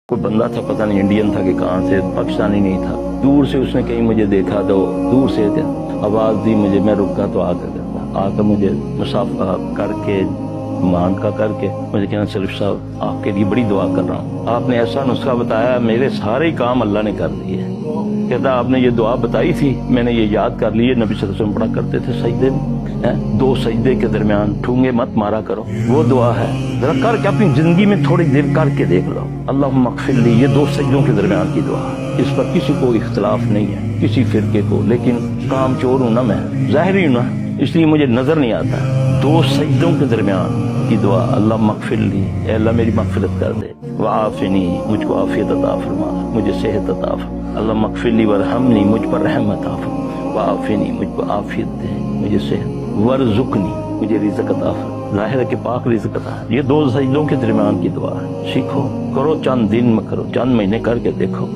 کوئی بندہ تھا، پتہ نہیں انڈین تھا کہ کہاں سے، پاکستانی نہیں تھا. دور سے اس نے کہیں مجھے دیکھا تو دور سے آواز دی مجھے، میں رکا تو آ کر مجھے مسافہ کر کے مان کا کر کے مجھے کہنا شریف صاحب آپ کے لیے بڑی دعا کر رہا ہوں. آپ نے ایسا نسخہ بتایا، میرے سارے کام اللہ نے کر دیے. کہتا آپ نے یہ دعا بتائی تھی، میں نے یہ یاد کر لی ہے، نبی صلی اللہ علیہ وسلم پڑھا کرتے تھے سجدے میں، دو سجدے کے درمیان ٹھونگے مت مارا کرو. وہ دعا ہے، ذرا کر کے اپنی زندگی میں تھوڑی دیر کر کے دیکھ لو. اللہم اغفر لی، یہ دو سجدوں کے درمیان کی دعا. اس پر کسی کو اختلاف نہیں ہے، کسی فرقے کو، لیکن کام چور ہوں نا میں، ظاہری ہوں نا، اس لیے مجھے نظر نہیں آتا. دو سجدوں کے درمیان کی دعا، اللہم اغفر لی، اے اللہ میری مغفرت کر دے، وعافنی، مجھ کو عافیت عطا فرما، مجھے صحت عطا فرما. اللہم اغفر لی ورحمنی، مجھ پر رحم عطا فرما، وعافنی، مجھ کو عافیت دے، مجھے صحت، ورزقنی، مجھے رزق عطا فرما. ظاہر ہے کہ پاک رزق عطا. یہ دو سجدوں کے درمیان کی دعا ہے. سیکھو، کرو، چند دن میں کرو، چند مہینے کر کے دیکھو.